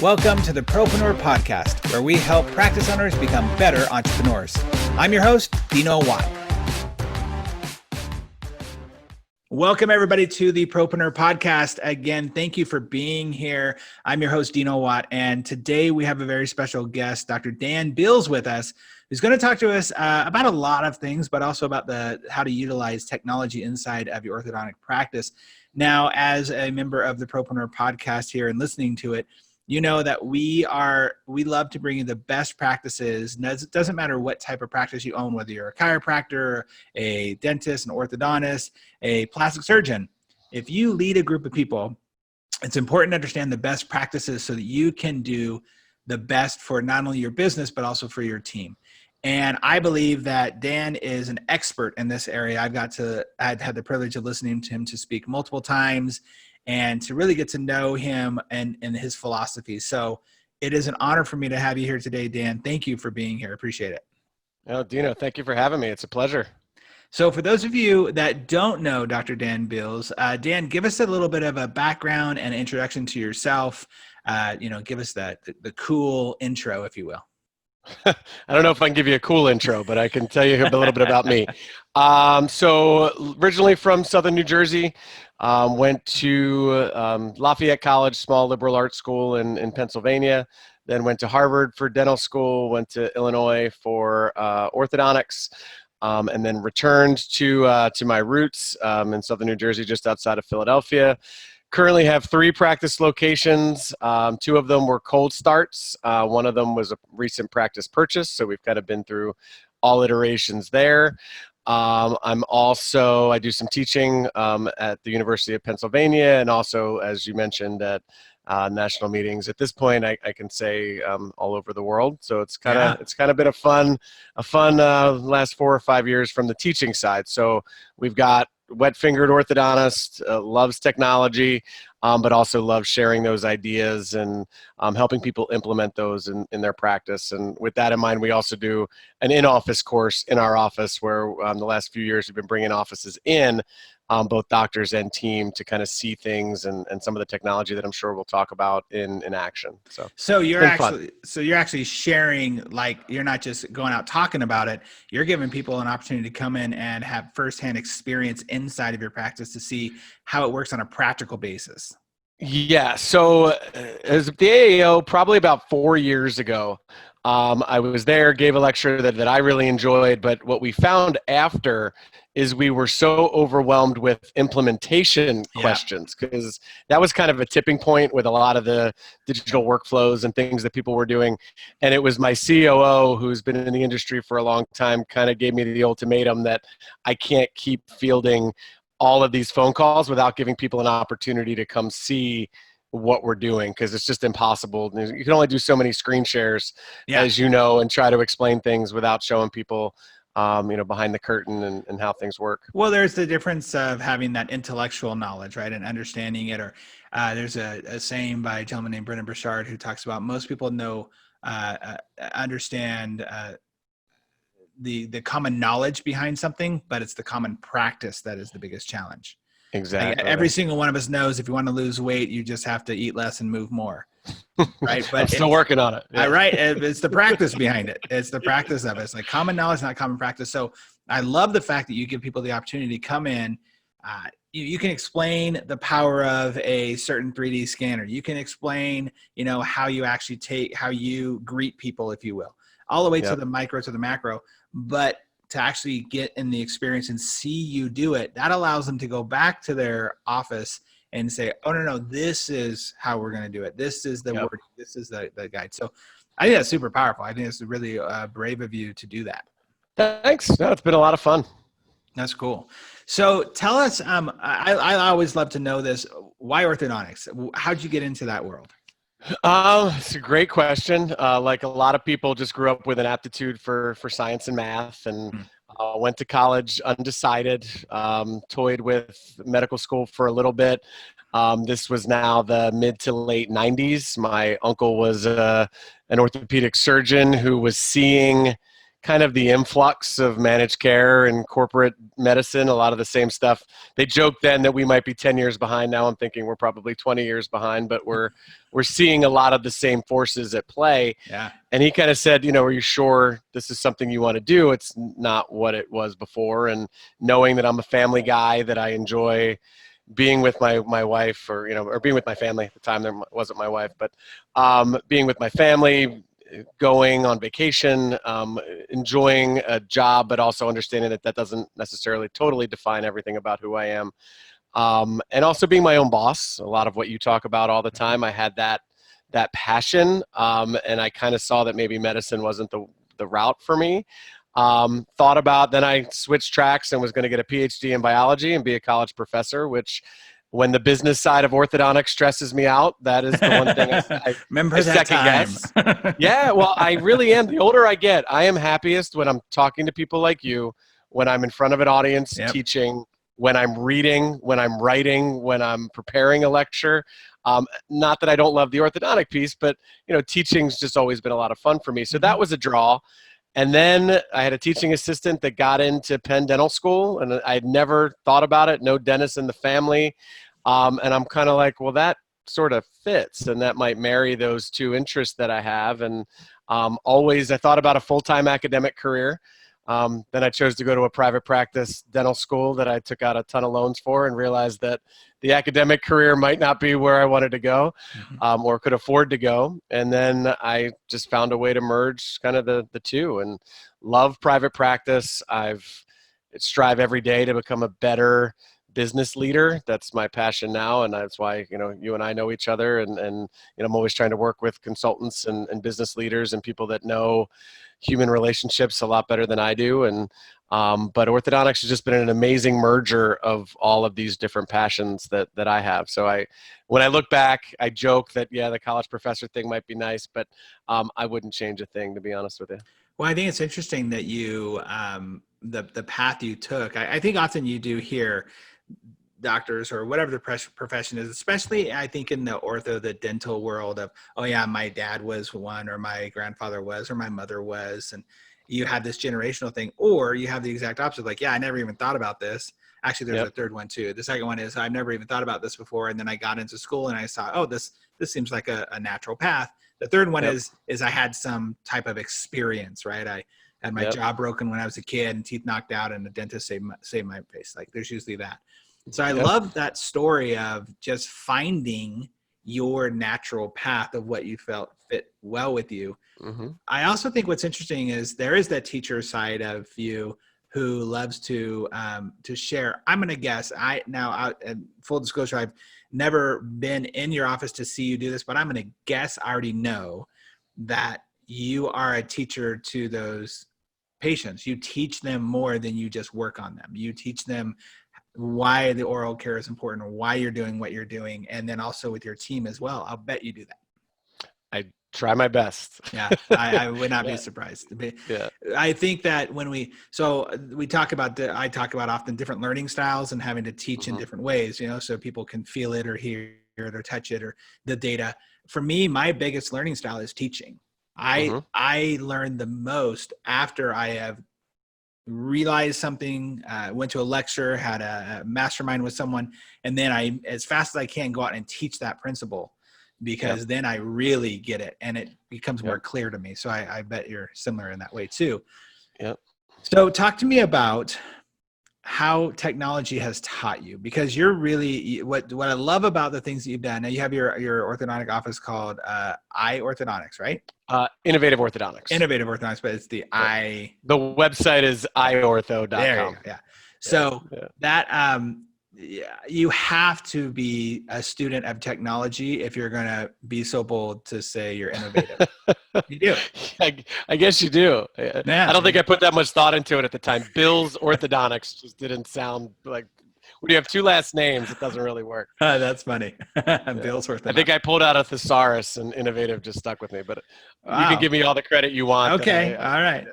Welcome to the Propreneur Podcast, where we help practice owners become better entrepreneurs. I'm your host, Dino Watt. Welcome, everybody, to the Propreneur Podcast. Again, thank you for being here. I'm your host, Dino Watt, and today we have a very special guest, Dr. Dan Bills, with us, who's going to talk to us about a lot of things, but also about how to utilize technology inside of your orthodontic practice. Now, as a member of the Propreneur Podcast here and listening to it, you know that we love to bring you the best practices. It doesn't matter what type of practice you own, whether you're a chiropractor, a dentist, an orthodontist, a plastic surgeon. If you lead a group of people, it's important to understand the best practices so that you can do the best for not only your business, but also for your team. And I believe that Dan is an expert in this area. I've had the privilege of listening to him to speak multiple times and to really get to know him and his philosophy. So it is an honor for me to have you here today, Dan. Thank you for being here. Appreciate it. Oh, Dino, thank you for having me. It's a pleasure. So for those of you that don't know Dr. Dan Bills, Dan, give us a little bit of a background and introduction to yourself. Give us the cool intro, if you will. I don't know if I can give you a cool intro, but I can tell you a little bit about me. So originally from Southern New Jersey, went to Lafayette College, small liberal arts school in Pennsylvania, then went to Harvard for dental school, went to Illinois for orthodontics, and then returned to my roots in Southern New Jersey, just outside of Philadelphia. Currently have 3 practice locations. 2 of them were cold starts. One of them was a recent practice purchase, so we've kind of been through all iterations there. I do some teaching at the University of Pennsylvania, and also, as you mentioned, at national meetings. At this point, I can say all over the world. So it's kind of been a fun last 4 or 5 years from the teaching side. So we've got wet-fingered orthodontist, loves technology, but also loves sharing those ideas and helping people implement those in their practice. And with that in mind, we also do an in-office course in our office where the last few years we've been bringing offices in, both doctors and team, to kind of see things and some of the technology that I'm sure we'll talk about in action. So you're actually sharing, like, you're not just going out talking about it. You're giving people an opportunity to come in and have firsthand experience inside of your practice to see how it works on a practical basis. Yeah. So as the AAO, probably about 4 years ago, I was there, gave a lecture that I really enjoyed, but what we found after is we were so overwhelmed with implementation questions, because that was kind of a tipping point with a lot of the digital workflows and things that people were doing. And it was my COO, who's been in the industry for a long time, kind of gave me the ultimatum that I can't keep fielding all of these phone calls without giving people an opportunity to come see what we're doing, because it's just impossible. You can only do so many screen shares, as you know, and try to explain things without showing people behind the curtain and how things work. Well, there's the difference of having that intellectual knowledge, right, and understanding it. Or there's a saying by a gentleman named Brendan Burchard who talks about most people understand the common knowledge behind something, but it's the common practice that is the biggest challenge. Exactly. Like, every single one of us knows if you want to lose weight, you just have to eat less and move more. Right. But I'm still working on it. Yeah. Right. It's the practice behind it. It's the practice of it. It's like common knowledge, not common practice. So I love the fact that you give people the opportunity to come in. You can explain the power of a certain 3D scanner. You can explain, how you actually how you greet people, if you will, all the way to the micro, to the macro. But to actually get in the experience and see you do it, that allows them to go back to their office and say, oh, no, this is how we're going to do it. This is the word. This is the guide. So I think that's super powerful. I think it's really brave of you to do that. Thanks. No, it's been a lot of fun. That's cool. So tell us, I always love to know this. Why orthodontics? How'd you get into that world? It's a great question. Like a lot of people, just grew up with an aptitude for science and math, and went to college undecided, toyed with medical school for a little bit. This was now the mid to late 90s. My uncle was an orthopedic surgeon who was seeing kind of the influx of managed care and corporate medicine, a lot of the same stuff. They joked then that we might be 10 years behind. Now I'm thinking we're probably 20 years behind, but we're seeing a lot of the same forces at play. Yeah. And he kind of said, are you sure this is something you want to do? It's not what it was before. And knowing that I'm a family guy, that I enjoy being with my wife, or being with my family at the time, there wasn't my wife, but being with my family, going on vacation, enjoying a job, but also understanding that doesn't necessarily totally define everything about who I am. And also being my own boss, a lot of what you talk about all the time. I had that passion, and I kind of saw that maybe medicine wasn't the route for me. Then I switched tracks and was going to get a PhD in biology and be a college professor, which when the business side of orthodontics stresses me out, that is the one thing I remember that second time. guess. Yeah, well, I really am. The older I get, I am happiest when I'm talking to people like you, when I'm in front of an audience teaching, when I'm reading, when I'm writing, when I'm preparing a lecture. Not that I don't love the orthodontic piece, but teaching's just always been a lot of fun for me. So that was a draw. And then I had a teaching assistant that got into Penn Dental School, and I had never thought about it. No dentist in the family. And I'm kind of like, well, that sort of fits, and that might marry those two interests that I have. And always I thought about a full-time academic career. Then I chose to go to a private practice dental school that I took out a ton of loans for, and realized that the academic career might not be where I wanted to go, or could afford to go. And then I just found a way to merge kind of the two, and love private practice. I've strive every day to become a better business leader. That's my passion now. And that's why, you and I know each other, and I'm always trying to work with consultants and business leaders and people that know human relationships a lot better than I do. And but orthodontics has just been an amazing merger of all of these different passions that I have. So when I look back, I joke that, the college professor thing might be nice, but I wouldn't change a thing, to be honest with you. Well, I think it's interesting that you, the path you took. I think often you do hear doctors or whatever the profession is, especially I think in the dental world of, oh yeah, my dad was one, or my grandfather was, or my mother was. And you have this generational thing, or you have the exact opposite. Like, yeah, I never even thought about this. Actually, there's a third one too. The second one is I've never even thought about this before. And then I got into school and I saw, oh, this seems like a natural path. The third one is I had some type of experience, right? I had my jaw broken when I was a kid and teeth knocked out, and the dentist saved my face. Like, there's usually that. So I love that story of just finding your natural path of what you felt fit well with you. I also think what's interesting is there is that teacher side of you who loves to share. I'm going to guess, full disclosure, I've never been in your office to see you do this, but I'm going to guess I already know that you are a teacher to those patients. You teach them more than you just work on them. You teach them why the oral care is important, or why you're doing what you're doing. And then also with your team as well. I'll bet you do that. I try my best. Yeah. I would not be surprised. I think that when I talk about often different learning styles and having to teach in different ways, so people can feel it or hear it or touch it or the data. For me, my biggest learning style is teaching. I learn the most after I have realized something, went to a lecture, had a mastermind with someone, and then I, as fast as I can, go out and teach that principle, because then I really get it and it becomes more clear to me. So I bet you're similar in that way too. So talk to me about how technology has taught you, because you're really, what I love about the things that you've done. Now you have your orthodontic office called iOrthodontics, right? Innovative Orthodontics. Innovative Orthodontics, but it's the The website is iortho.com. There you go. Yeah. So that you have to be a student of technology if you're going to be so bold to say you're innovative. You do. I guess you do. Yeah. I don't think I put that much thought into it at the time. Bill's Orthodontics just didn't sound like, when you have two last names, it doesn't really work. That's funny. Bill's Orthodontics. I think I pulled out a thesaurus, and innovative just stuck with me, but you can give me all the credit you want. Okay. All right.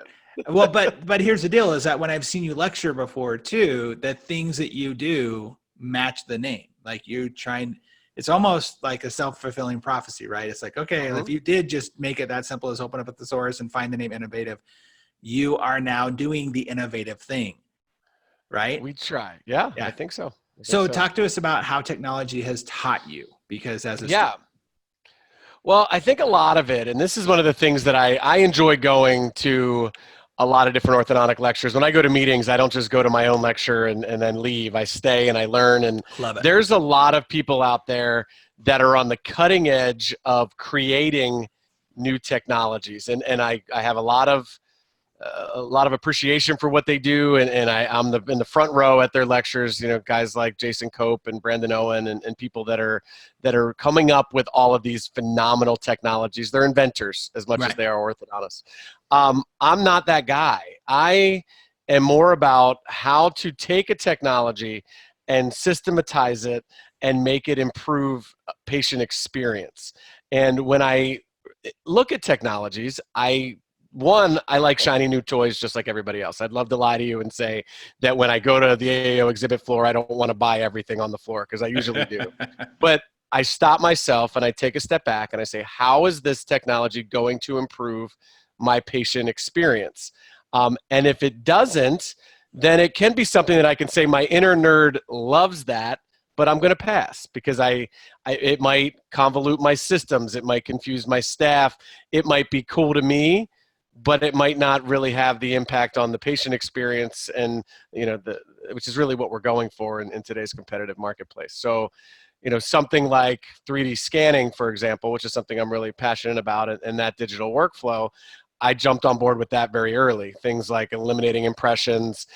Well, but here's the deal, is that when I've seen you lecture before too, the things that you do match the name. Like it's almost like a self-fulfilling prophecy, right? It's like, okay, if you did just make it that simple as open up a thesaurus and find the name innovative, you are now doing the innovative thing, right? We try. Yeah, Yeah. I think so. So talk to us about how technology has taught you, because as a Yeah. Well, I think a lot of it, and this is one of the things that I enjoy going to a lot of different orthodontic lectures. When I go to meetings, I don't just go to my own lecture and then leave. I stay and I learn. And Love it. there's a lot of people out there that are on the cutting edge of creating new technologies. And I have a lot of appreciation for what they do, and I'm in the front row at their lectures. You know, guys like Jason Cope and Brandon Owen and people that are coming up with all of these phenomenal technologies. They're inventors as much as they are orthodontists. I'm not that guy. I am more about how to take a technology and systematize it and make it improve patient experience. And when I look at technologies, I like shiny new toys just like everybody else. I'd love to lie to you and say that when I go to the AAO exhibit floor, I don't want to buy everything on the floor, because I usually do. But I stop myself and I take a step back and I say, how is this technology going to improve my patient experience? And if it doesn't, then it can be something that I can say my inner nerd loves that, but I'm going to pass, because it might convolute my systems. It might confuse my staff. It might be cool to me, but it might not really have the impact on the patient experience, and which is really what we're going for in today's competitive marketplace. So, something like 3D scanning, for example, which is something I'm really passionate about, and that digital workflow, I jumped on board with that very early. Things like eliminating impressions,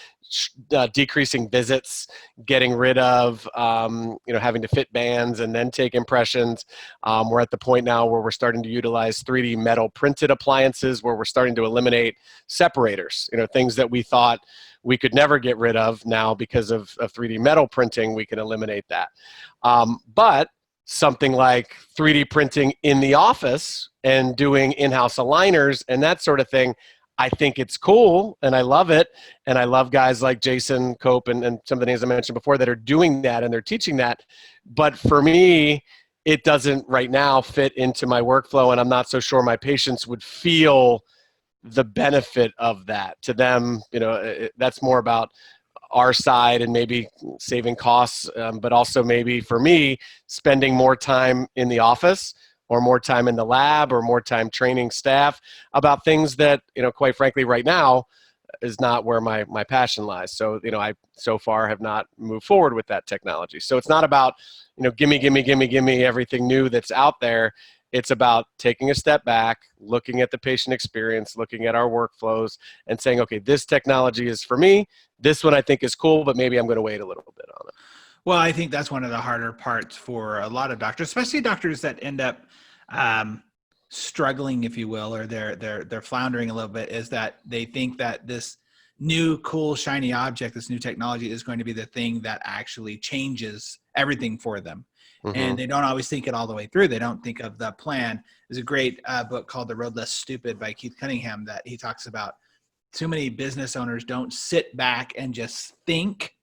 decreasing visits, getting rid of having to fit bands and then take impressions. We're at the point now where we're starting to utilize 3D metal printed appliances, where we're starting to eliminate separators. Things that we thought we could never get rid of, now because of 3D metal printing, we can eliminate that. But something like 3D printing in the office and doing in-house aligners and that sort of thing, I think it's cool and I love it. And I love guys like Jason Cope and some of the names I mentioned before that are doing that and they're teaching that. But for me, it doesn't right now fit into my workflow, and I'm not so sure my patients would feel the benefit of that. To them, that's more about our side and maybe saving costs, but also maybe for me, spending more time in the office or more time in the lab or more time training staff about things that, quite frankly, right now is not where my passion lies. So, I so far have not moved forward with that technology. So it's not about, gimme everything new that's out there. It's about taking a step back, looking at the patient experience, looking at our workflows, and saying, okay, this technology is for me. This one I think is cool, but maybe I'm going to wait a little bit on it. Well, I think that's one of the harder parts for a lot of doctors, especially doctors that end up struggling, if you will, or they're floundering a little bit, is that they think that this new, cool, shiny object, this new technology is going to be the thing that actually changes everything for them. Mm-hmm. And they don't always think it all the way through. They don't think of the plan. There's a great book called The Road Less Stupid by Keith Cunningham that he talks about. Too many business owners don't sit back and just think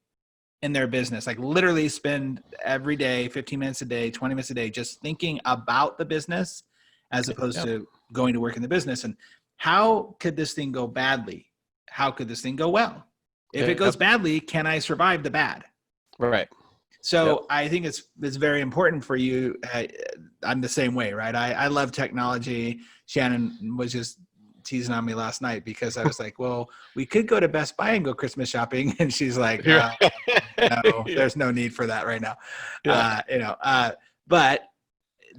in their business, like literally spend every day, 15 minutes a day, 20 minutes a day, just thinking about the business as opposed to going to work in the business. And how could this thing go badly? How could this thing go well? If it goes badly, can I survive the bad? Right. So I think it's very important for you. I'm the same way, right? I love technology. Shannon was just teasing on me last night because I was like, well, we could go to Best Buy and go Christmas shopping. And she's like, no, there's no need for that right now. But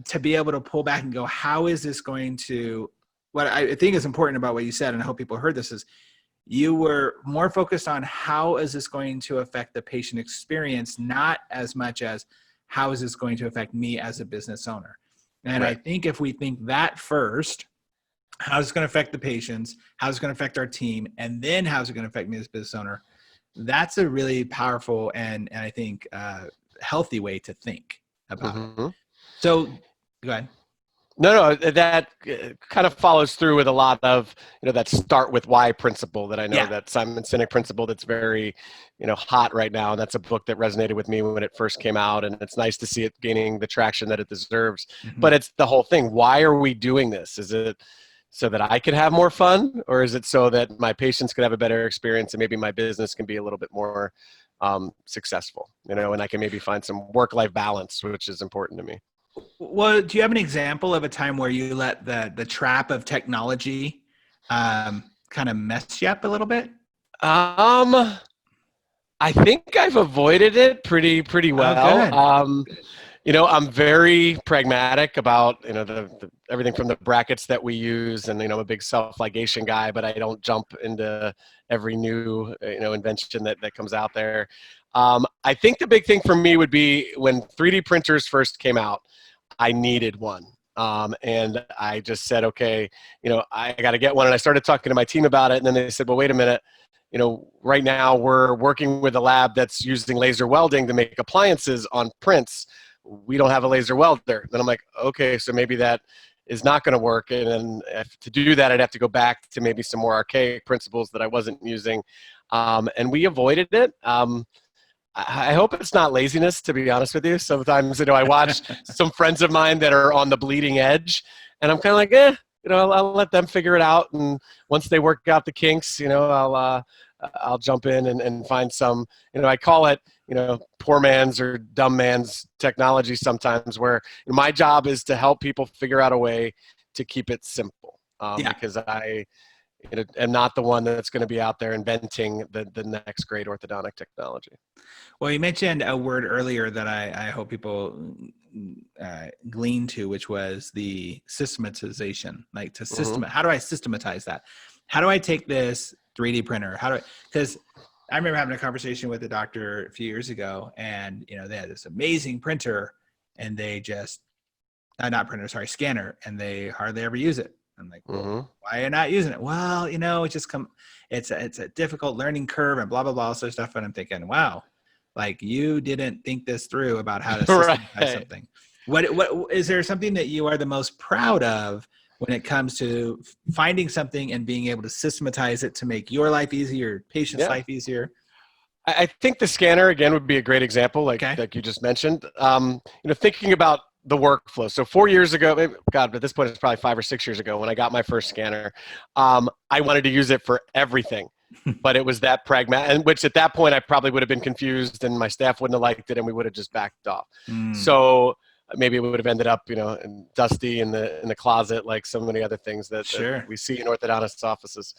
to be able to pull back and go, how is this going to, what I think is important about what you said, and I hope people heard this, is you were more focused on how is this going to affect the patient experience, not as much as how is this going to affect me as a business owner. And I think if we think that first, how's it going to affect the patients, how's it going to affect our team, and then how's it going to affect me as a business owner, that's a really powerful and I think healthy way to think about it. So go ahead. No, that kind of follows through with a lot of, that start with why principle that I know that Simon Sinek principle that's very, hot right now. And that's a book that resonated with me when it first came out. And it's nice to see it gaining the traction that it deserves. Mm-hmm. But it's the whole thing. Why are we doing this? Is it so that I could have more fun, or is it so that my patients could have a better experience and maybe my business can be a little bit more successful, and I can maybe find some work-life balance, which is important to me. Well, do you have an example of a time where you let the trap of technology kind of mess you up a little bit? I think I've avoided it pretty Oh, well. good. I'm very pragmatic about, the everything from the brackets that we use, and, I'm a big self-ligation guy, but I don't jump into every new, invention that comes out there. I think the big thing for me would be when 3D printers first came out, I needed one. And I just said, okay, I got to get one. And I started talking to my team about it. And then they said, well, wait a minute. Right now we're working with a lab that's using laser welding to make appliances on prints. We don't have a laser welder. Then I'm like, okay, so maybe that is not going to work. And then to do that, I'd have to go back to maybe some more archaic principles that I wasn't using. And we avoided it. I hope it's not laziness, to be honest with you. Sometimes, I watch some friends of mine that are on the bleeding edge, and I'm kind of like, I'll let them figure it out. And once they work out the kinks, I'll jump in and find some, I call it, poor man's or dumb man's technology sometimes, where my job is to help people figure out a way to keep it simple. Because I am not the one that's going to be out there inventing the next great orthodontic technology. Well, you mentioned a word earlier that I hope people glean to, which was the systematization. Like how do I systematize that? How do I take this 3D printer? Because I remember having a conversation with a doctor a few years ago, and they had this amazing printer, and they just scanner, and they hardly ever use it. I'm like, well, why are you not using it? Well, it's just it's a difficult learning curve and blah, blah, blah, all sort of stuff. And I'm thinking, wow, like you didn't think this through about how to systematize something. What is there something that you are the most proud of when it comes to finding something and being able to systematize it to make your life easier, patient's life easier? I think the scanner, again, would be a great example, like you just mentioned. Thinking about the workflow. So 4 years ago, God, at this point, it's probably 5 or 6 years ago when I got my first scanner, I wanted to use it for everything, but it was that pragmatic, and which at that point I probably would have been confused and my staff wouldn't have liked it and we would have just backed off. So maybe it would have ended up, dusty in the closet, like so many other things that we see in orthodontists' offices.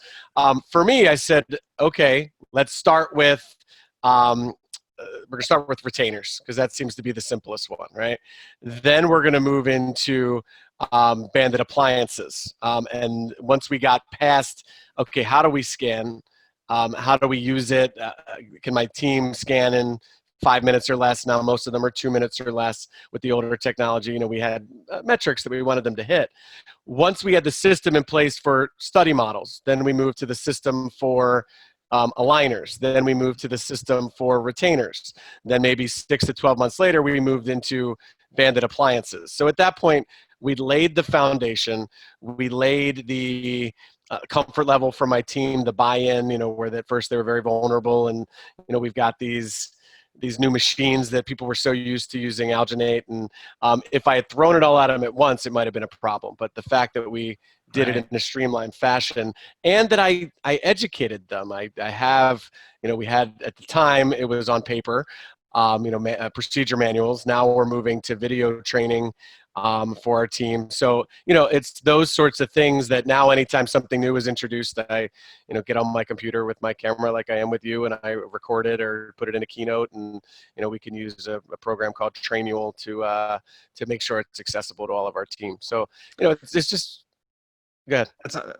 For me, I said, okay, let's start with, we're going to start with retainers because that seems to be the simplest one, right? Then we're going to move into banded appliances. And once we got past, okay, how do we scan? How do we use it? Can my team scan in 5 minutes or less? Now most of them are 2 minutes or less with the older technology. We had metrics that we wanted them to hit. Once we had the system in place for study models, then we moved to the system for aligners. Then we moved to the system for retainers. Then maybe 6 to 12 months later, we moved into banded appliances. So at that point, we laid the foundation. We laid the comfort level for my team, the buy-in, where at first they were very vulnerable. And, we've got these new machines that people were so used to using alginate. And if I had thrown it all at them at once, it might have been a problem. But the fact that we did it in a streamlined fashion, and that I educated them. I have, we had at the time, it was on paper, procedure manuals. Now we're moving to video training for our team. So, it's those sorts of things that now anytime something new is introduced, I, get on my computer with my camera like I am with you, and I record it or put it in a Keynote, and, we can use a program called Trainual to make sure it's accessible to all of our team. So, it's just good.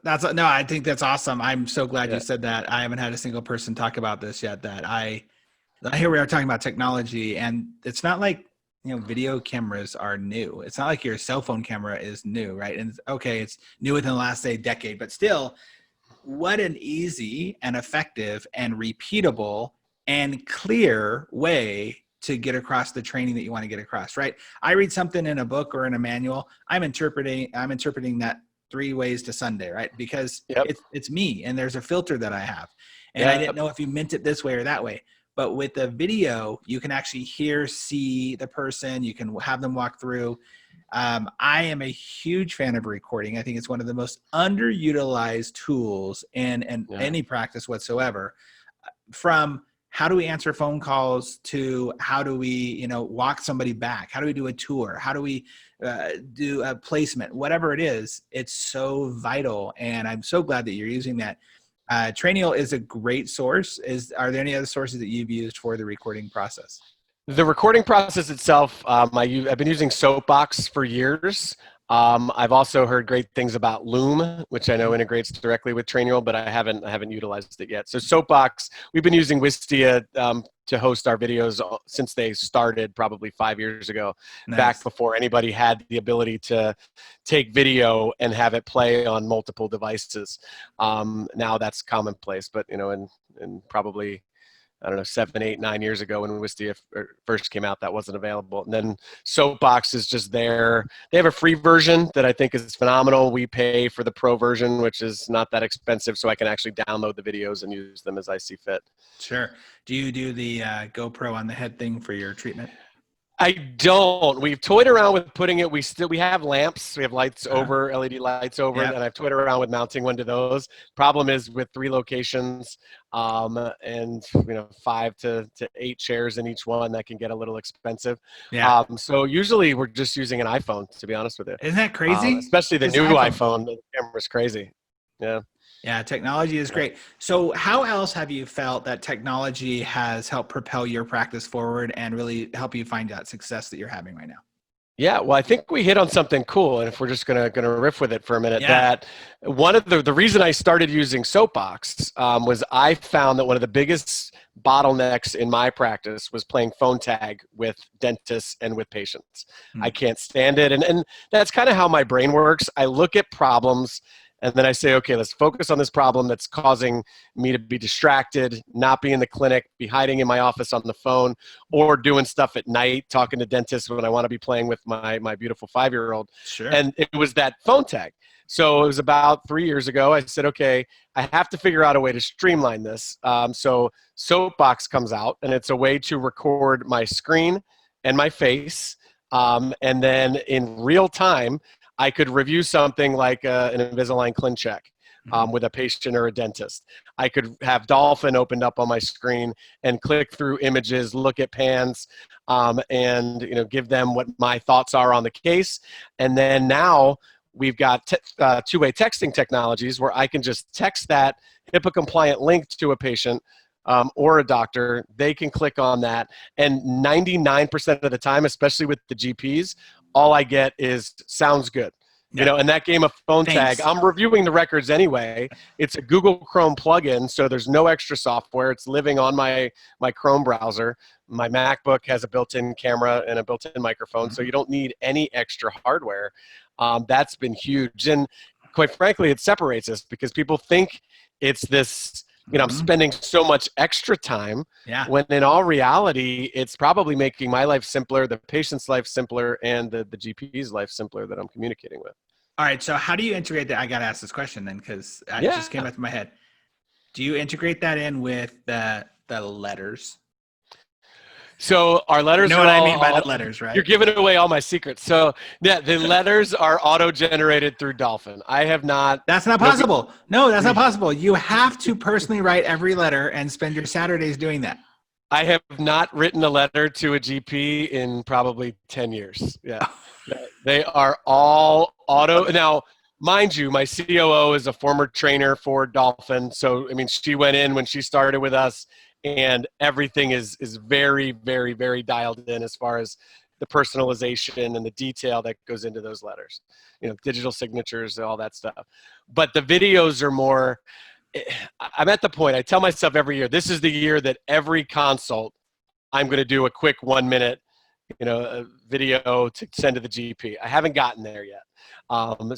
No, I think that's awesome. I'm so glad you said that. I haven't had a single person talk about this yet that here we are talking about technology, and it's not like, video cameras are new. It's not like your cell phone camera is new, right? And it's new within the last, say, decade, but still, what an easy and effective and repeatable and clear way to get across the training that you want to get across, right? I read something in a book or in a manual, I'm interpreting that 3 ways to Sunday, right? Because it's me, and there's a filter that I have, and I didn't know if you meant it this way or that way. But with the video, you can actually see the person, you can have them walk through. I am a huge fan of recording. I think it's one of the most underutilized tools in any practice whatsoever. From how do we answer phone calls to how do we, walk somebody back? How do we do a tour? How do we do a placement? Whatever it is, it's so vital. And I'm so glad that you're using that. Traineal is a great source. Are there any other sources that you've used for the recording process? The recording process itself, I've been using Soapbox for years. I've also heard great things about Loom, which I know integrates directly with Traineal, but I haven't utilized it yet. So Soapbox, we've been using Wistia to host our videos since they started probably 5 years ago, Nice. Back before anybody had the ability to take video and have it play on multiple devices. Now that's commonplace, but in probably, I don't know, 7, 8, 9 years ago when Wistia first came out, that wasn't available. And then Soapbox is just there. They have a free version that I think is phenomenal. We pay for the pro version, which is not that expensive, so I can actually download the videos and use them as I see fit. Sure. Do you do the GoPro on the head thing for your treatment? I don't. We've toyed around with putting it. We have lamps. We have lights over, LED lights over, and I've toyed around with mounting one to those. Problem is with 3 locations, and 5 to 8 chairs in each one, that can get a little expensive. Yeah. So usually we're just using an iPhone, to be honest with you. Isn't that crazy? Especially the new iPhone. The camera's crazy. Yeah. Yeah, technology is great. So how else have you felt that technology has helped propel your practice forward and really help you find that success that you're having right now? Yeah, well, I think we hit on something cool, and if we're just gonna riff with it for a minute, that one of the reason I started using Soapbox was I found that one of the biggest bottlenecks in my practice was playing phone tag with dentists and with patients. I can't stand it, and that's kind of how my brain works. I look at problems, and then I say, okay, let's focus on this problem that's causing me to be distracted, not be in the clinic, be hiding in my office on the phone, or doing stuff at night, talking to dentists when I want to be playing with my beautiful 5-year-old. Sure. And it was that phone tag. So it was about 3 years ago. I said, okay, I have to figure out a way to streamline this. So Soapbox comes out, and it's a way to record my screen and my face. And then in real time, I could review something like an Invisalign ClinCheck with a patient or a dentist. I could have Dolphin opened up on my screen and click through images, look at pans, and give them what my thoughts are on the case. And then now we've got two-way texting technologies where I can just text that HIPAA-compliant link to a patient or a doctor. They can click on that, and 99% of the time, especially with the GPs, all I get is sounds good. And that game of phone tag, I'm reviewing the records anyway. It's a Google Chrome plugin, so there's no extra software. It's living on my Chrome browser. My MacBook has a built-in camera and a built-in microphone, so you don't need any extra hardware. That's been huge. And quite frankly, it separates us because people think it's this, I'm spending so much extra time, when in all reality, it's probably making my life simpler, the patient's life simpler, and the GP's life simpler that I'm communicating with. All right. So how do you integrate that? I got to ask this question then, because it just came up to my head. Do you integrate that in with the letters? So our letters what I mean by the letters, right? You're giving away all my secrets. So the letters are auto-generated through Dolphin. I have not. That's not possible. No, that's not possible. You have to personally write every letter and spend your Saturdays doing that. I have not written a letter to a GP in probably 10 years. Yeah. They are all auto. Now, mind you, my COO is a former trainer for Dolphin. So, she went in when she started with us, and everything is very, very, very dialed in as far as the personalization and the detail that goes into those letters, digital signatures, all that stuff. But the videos are more, I'm at the point, I tell myself every year, this is the year that every consult, I'm going to do a quick 1 minute, a video to send to the GP. I haven't gotten there yet.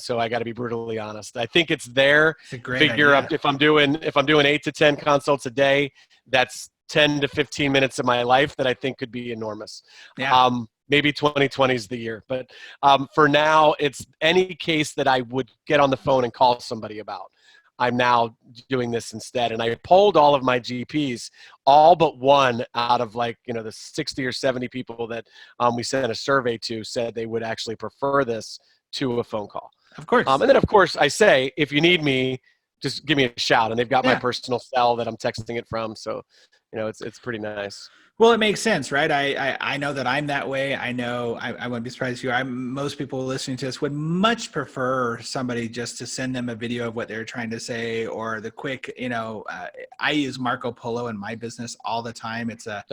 So I got to be brutally honest. I think it's there. It's a great figure idea. up if I'm doing 8 to 10 consults a day, that's 10 to 15 minutes of my life that I think could be enormous. Yeah. Maybe 2020 is the year, but for now, it's any case that I would get on the phone and call somebody about. I'm now doing this instead. And I polled all of my GPs, all but one out of like, the 60 or 70 people that we sent a survey to said they would actually prefer this to a phone call. Of course. And then of course I say, if you need me, just give me a shout. And they've got my Yeah. personal cell that I'm texting it from. So, it's pretty nice. Well, it makes sense, right? I know that I'm that way. I know I wouldn't be surprised if you. Most people listening to this would much prefer somebody just to send them a video of what they're trying to say, or the quick, I use Marco Polo in my business all the time. It's a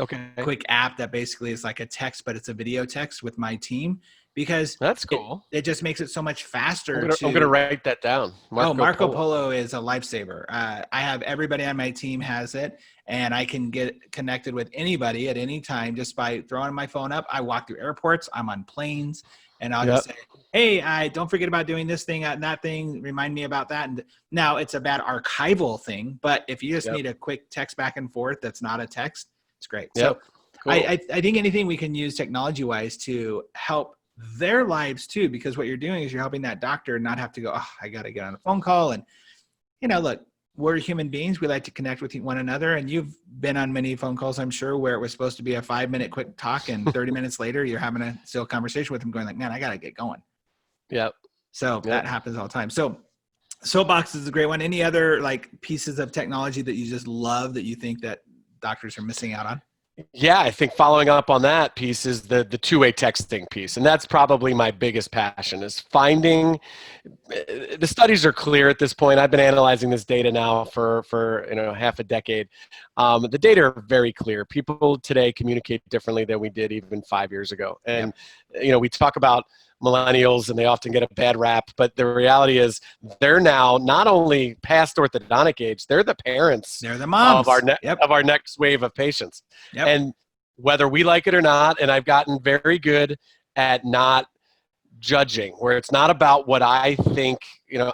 quick app that basically is like a text, but it's a video text with my team, because that's cool. It just makes it so much faster. I'm going to write that down. Marco Polo is a lifesaver. I have everybody on my team has it, and I can get connected with anybody at any time just by throwing my phone up. I walk through airports, I'm on planes, and I'll just say, hey, don't forget about doing this thing and that thing. Remind me about that. And now it's a bad archival thing, but if you just need a quick text back and forth that's not a text, it's great. So cool. I think anything we can use technology-wise to help their lives too, because what you're doing is you're helping that doctor not have to go, I got to get on a phone call. And, look, we're human beings. We like to connect with one another. And you've been on many phone calls, I'm sure, where it was supposed to be a 5-minute quick talk, and 30 minutes later, you're having a still conversation with them going like, man, I got to get going. Yep. So that happens all the time. So Soapbox is a great one. Any other like pieces of technology that you just love that you think that doctors are missing out on? Yeah, I think following up on that piece is the two-way texting piece. And that's probably my biggest passion, is finding the studies are clear at this point. I've been analyzing this data now for half a decade. The data are very clear. People today communicate differently than we did even 5 years ago. And, we talk about millennials and they often get a bad rap, but the reality is they're now not only past orthodontic age, they're the parents, they're the moms of our next wave of patients. And whether we like it or not, and I've gotten very good at not judging, where it's not about what I think,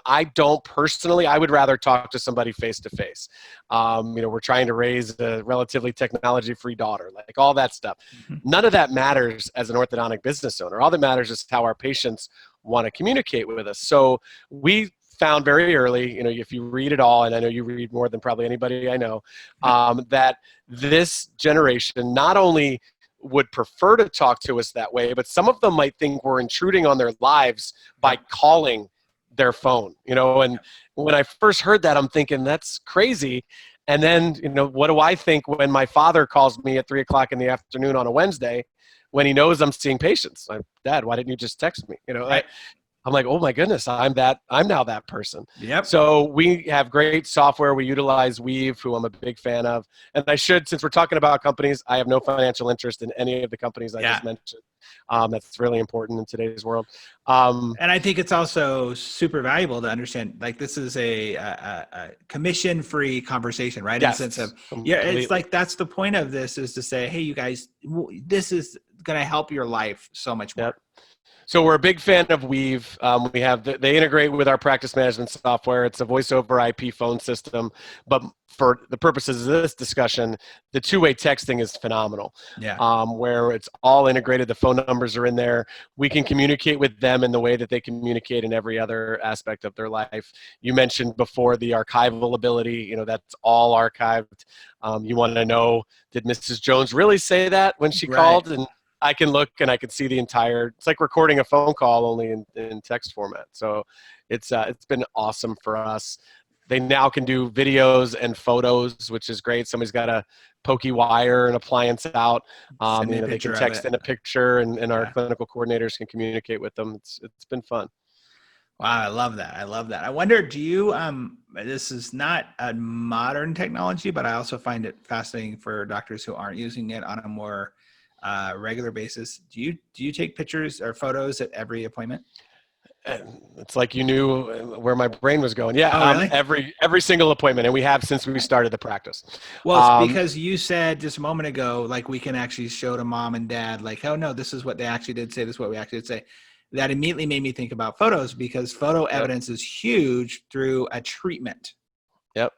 I don't personally, I would rather talk to somebody face to face. We're trying to raise a relatively technology-free daughter, like all that stuff. Mm-hmm. None of that matters as an orthodontic business owner. All that matters is how our patients want to communicate with us. So we found very early, if you read it all, and I know you read more than probably anybody I know, that this generation not only would prefer to talk to us that way, but some of them might think we're intruding on their lives by calling their phone, and when I first heard that, I'm thinking that's crazy. And then, what do I think when my father calls me at 3:00 in the afternoon on a Wednesday when he knows I'm seeing patients? Like, Dad, why didn't you just text me? I'm like, oh my goodness, I'm now that person. Yep. So we have great software. We utilize Weave, who I'm a big fan of. And since we're talking about companies, I have no financial interest in any of the companies I just mentioned. That's really important in today's world. And I think it's also super valuable to understand, like, this is a commission-free conversation, right? Yes, in the sense of, completely. it's like, that's the point of this, is to say, hey, you guys, this is going to help your life so much more. Yep. So we're a big fan of Weave. We have they integrate with our practice management software. It's a voice over IP phone system, but for the purposes of this discussion, the two-way texting is phenomenal. Yeah. Where it's all integrated. The phone numbers are in there. We can communicate with them in the way that they communicate in every other aspect of their life. You mentioned before the archival ability. That's all archived. You want to know, did Mrs. Jones really say that when she called? And I can look and I can see the entire, it's like recording a phone call only in text format. So it's been awesome for us. They now can do videos and photos, which is great. Somebody's got a pokey wire and appliance out. They can text in a picture and our clinical coordinators can communicate with them. It's been fun. Wow, I love that. I wonder, do you, this is not a modern technology, but I also find it fascinating for doctors who aren't using it on a more regular basis. Do you take pictures or photos at every appointment? It's like you knew where my brain was going. Yeah, oh, really? Every single appointment, and we have since we started the practice. Well, it's because you said just a moment ago, like, we can actually show to mom and dad, like, oh no, this is what they actually did say. This is what we actually did say. That immediately made me think about photos, because photo evidence is huge through a treatment. Yep.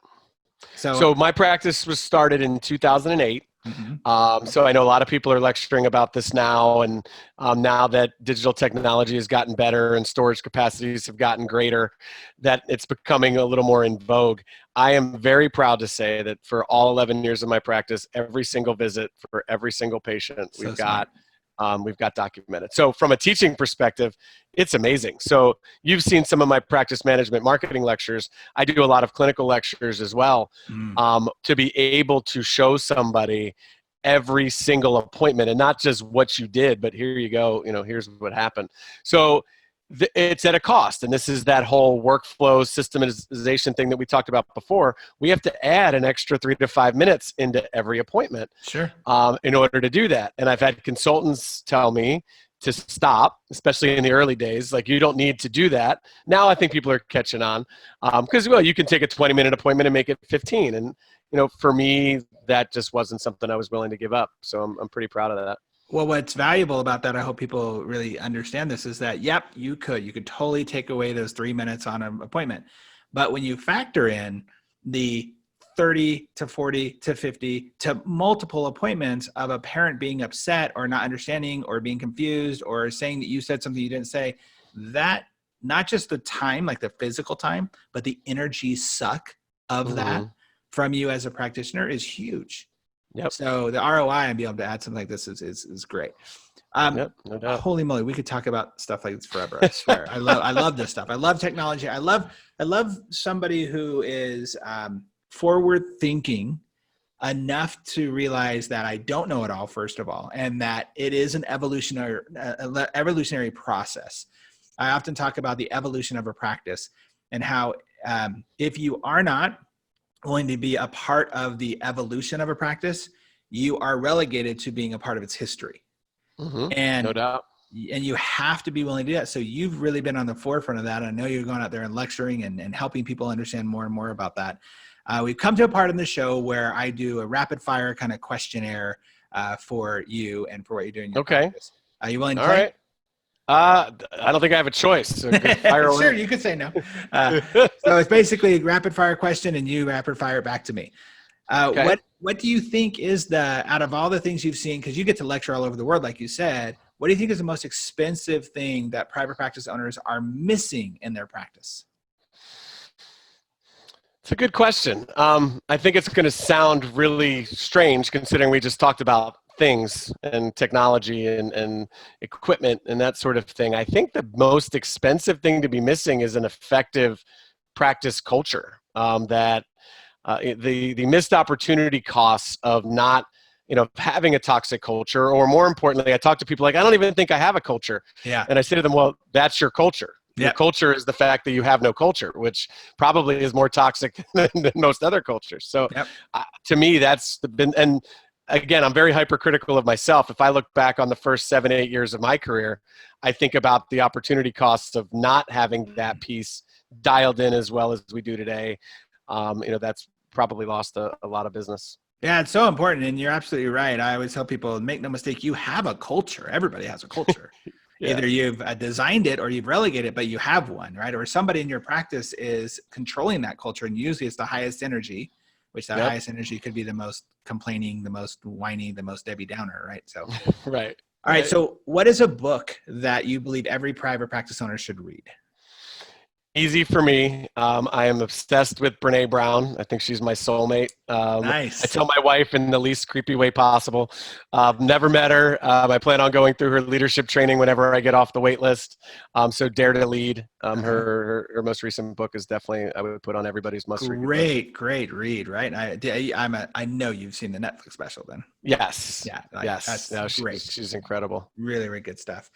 So my practice was started in 2008. So I know a lot of people are lecturing about this now, and now that digital technology has gotten better and storage capacities have gotten greater, that it's becoming a little more in vogue. I am very proud to say that for all 11 years of my practice, every single visit for every single patient we've got documented. So from a teaching perspective, it's amazing. So you've seen some of my practice management marketing lectures. I do a lot of clinical lectures as well, to be able to show somebody every single appointment, and not just what you did, but here you go, here's what happened. So it's at a cost, and this is that whole workflow systemization thing that we talked about before. We have to add an extra 3 to 5 minutes into every appointment, in order to do that. And I've had consultants tell me to stop, especially in the early days. Like, you don't need to do that. Now I think people are catching on, because you can take a 20-minute appointment and make it 15. And for me, that just wasn't something I was willing to give up. So I'm pretty proud of that. Well, what's valuable about that, I hope people really understand this, is that, yep, you could totally take away those 3 minutes on an appointment. But when you factor in the 30 to 40 to 50 to multiple appointments of a parent being upset or not understanding or being confused or saying that you said something you didn't say, that not just the time, like the physical time, but the energy suck of that from you as a practitioner is huge. Yep. So the ROI and being able to add something like this is great. No doubt. Holy moly, we could talk about stuff like this forever. I swear. I love this stuff. I love technology. I love somebody who is forward thinking enough to realize that I don't know it all, first of all, and that it is an evolutionary process. I often talk about the evolution of a practice and how if you are not willing to be a part of the evolution of a practice, you are relegated to being a part of its history. And no doubt. And you have to be willing to do that. So you've really been on the forefront of that. I know you're going out there and lecturing and helping people understand more and more about that. We've come to a part in the show where I do a rapid fire kind of questionnaire for you and for what you're doing in your practice. Are you willing to play? All right. I don't think I have a choice. So fire away. Sure, you could say no. So it's basically a rapid fire question, and you rapid fire it back to me. What do you think is out of all the things you've seen, because you get to lecture all over the world, like you said, what do you think is the most expensive thing that private practice owners are missing in their practice? It's a good question. I think it's going to sound really strange considering we just talked about things and technology and equipment and that sort of thing. I think the most expensive thing to be missing is an effective practice culture. The missed opportunity costs of not, having a toxic culture, or more importantly, I talk to people like, I don't even think I have a culture. Yeah. And I say to them, well, that's your culture. Your culture is the fact that you have no culture, which probably is more toxic than most other cultures. So to me, that's been, and again, I'm very hypercritical of myself. If I look back on the first 7-8 years of my career, I think about the opportunity costs of not having that piece dialed in as well as we do today. That's probably lost a lot of business. Yeah, it's so important. And you're absolutely right. I always tell people, make no mistake, you have a culture. Everybody has a culture. Either you've designed it or you've relegated it, but you have one, right? Or somebody in your practice is controlling that culture. And usually it's the highest energy, which that highest energy could be the most complaining, the most whiny, the most Debbie Downer, right? So, right. All right. So what is a book that you believe every private practice owner should read? Easy for me. I am obsessed with Brene Brown. I think she's my soulmate. Nice. I tell my wife in the least creepy way possible. Never met her. I plan on going through her leadership training whenever I get off the wait list. So Dare to Lead. Her most recent book is definitely, I would put on everybody's must read. Great read, right? I know you've seen the Netflix special then. Yes. Yeah. Yes. That's great. She's incredible. Really, really good stuff.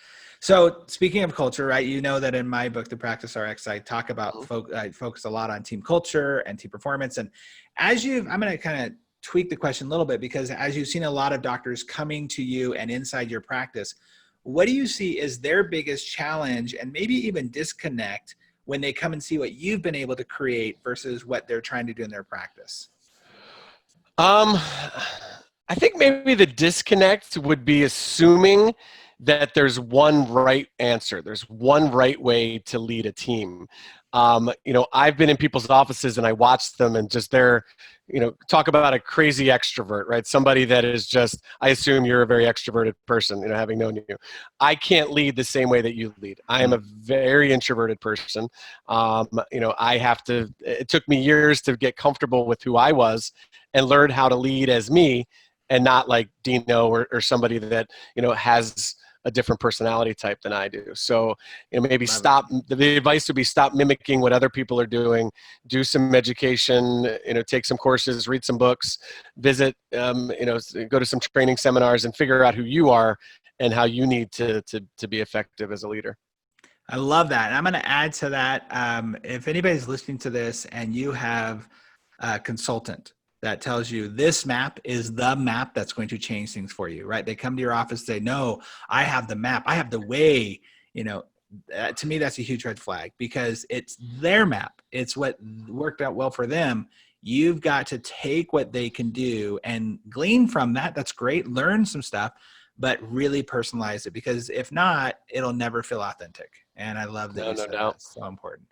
So speaking of culture, right, you know that in my book, The Practice RX, I talk about, I focus a lot on team culture and team performance. And I'm going to kind of tweak the question a little bit, because as you've seen a lot of doctors coming to you and inside your practice, what do you see is their biggest challenge and maybe even disconnect when they come and see what you've been able to create versus what they're trying to do in their practice? I think maybe the disconnect would be assuming that there's one right answer. There's one right way to lead a team. I've been in people's offices and I watch them and just talk about a crazy extrovert, right? Somebody that is just, I assume you're a very extroverted person, having known you. I can't lead the same way that you lead. I am a very introverted person. It took me years to get comfortable with who I was and learn how to lead as me and not like Dino or somebody that, has a different personality type than I do. So, maybe the advice would be stop mimicking what other people are doing, do some education, take some courses, read some books, visit, go to some training seminars and figure out who you are and how you need to be effective as a leader. I love that. And I'm going to add to that. If anybody's listening to this and you have a consultant that tells you this map is the map that's going to change things for you, right? They come to your office, say, no, I have the map. I have the way, to me, that's a huge red flag because it's their map. It's what worked out well for them. You've got to take what they can do and glean from that. That's great. Learn some stuff, but really personalize it because if not, it'll never feel authentic. And I love that. That's so important.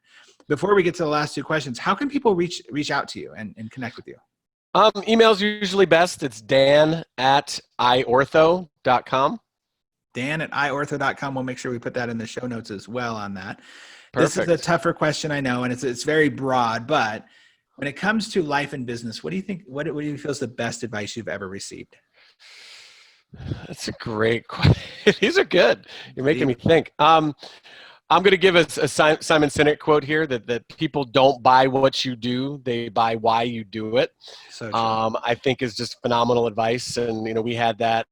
Before we get to the last two questions, how can people reach out to you and connect with you? Email's usually best. It's dan@iortho.com. Dan@iortho.com. We'll make sure we put that in the show notes as well on that. Perfect. This is a tougher question, I know, and it's very broad, but when it comes to life and business, what do you think, what do you feel is the best advice you've ever received? That's a great question. These are good. You're making me think. I'm going to give a Simon Sinek quote here that people don't buy what you do, they buy why you do it. So true. I think is just phenomenal advice. And, we had that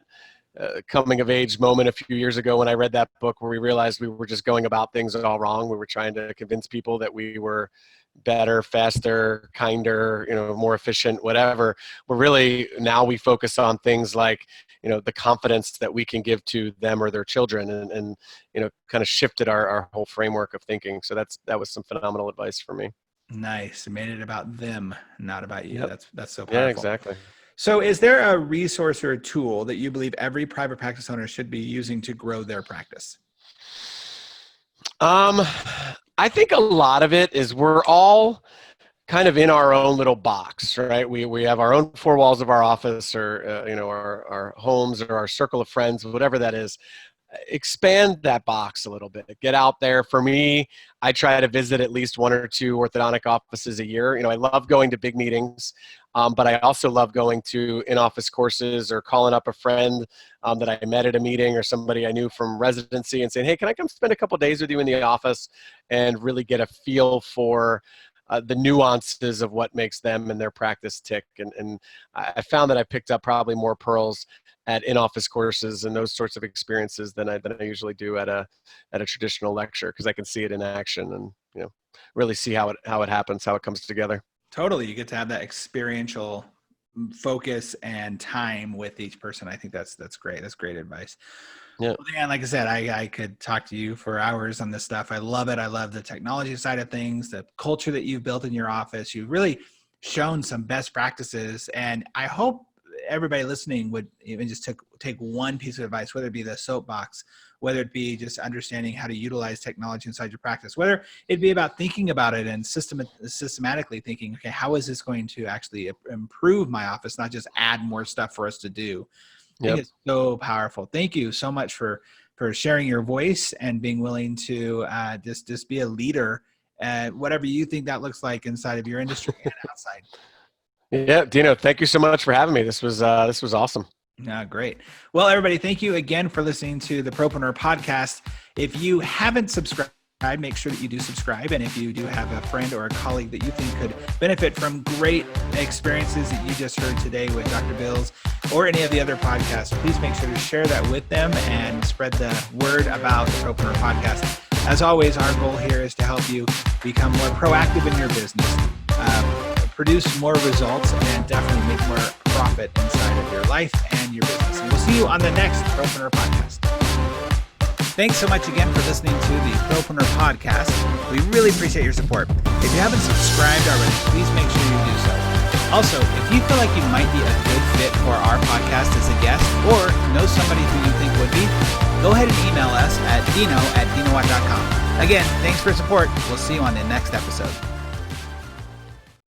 coming of age moment a few years ago when I read that book where we realized we were just going about things all wrong. We were trying to convince people that we were better, faster, kinder, more efficient, whatever. We're really, now we focus on things like, the confidence that we can give to them or their children and kind of shifted our whole framework of thinking. So that was some phenomenal advice for me. Nice. You made it about them, not about you. Yep. That's so powerful. Yeah, exactly. So is there a resource or a tool that you believe every private practice owner should be using to grow their practice? I think a lot of it is we're all kind of in our own little box, right? We have our own four walls of our office or, our homes or our circle of friends, whatever that is. Expand that box a little bit. Get out there. For me, I try to visit at least one or two orthodontic offices a year. I love going to big meetings, but I also love going to in-office courses or calling up a friend that I met at a meeting or somebody I knew from residency and saying, hey, can I come spend a couple of days with you in the office and really get a feel for the nuances of what makes them and their practice tick. And I found that I picked up probably more pearls at in-office courses and those sorts of experiences than I usually do at a traditional lecture, because I can see it in action and really see how it happens, how it comes together. Totally. You get to have that experiential focus and time with each person. I think that's great. That's great advice. Yeah. Well, Dan, like I said, I could talk to you for hours on this stuff. I love it. I love the technology side of things, the culture that you've built in your office. You've really shown some best practices. And I hope everybody listening would even just take one piece of advice, whether it be the soapbox, whether it be just understanding how to utilize technology inside your practice, whether it be about thinking about it and systematically thinking, okay, how is this going to actually improve my office, not just add more stuff for us to do. I think it's so powerful. Thank you so much for sharing your voice and being willing to just be a leader at whatever you think that looks like inside of your industry and outside. Yeah, Dino, thank you so much for having me. This was awesome. Great. Well, everybody, thank you again for listening to the Propreneur Podcast. If you haven't subscribed, make sure that you do subscribe. And if you do have a friend or a colleague that you think could benefit from great experiences that you just heard today with Dr. Bills or any of the other podcasts, please make sure to share that with them and spread the word about the Propreneur Podcast. As always, our goal here is to help you become more proactive in your business, produce more results, and definitely make more profit inside of your life and your business. And we'll see you on the next Propreneur Podcast. Thanks so much again for listening to the Propreneur Podcast. We really appreciate your support. If you haven't subscribed already, please make sure you do so. Also, if you feel like you might be a good fit for our podcast as a guest or know somebody who you think would be, go ahead and email us at dino@dinowatt.com. Again, thanks for support. We'll see you on the next episode.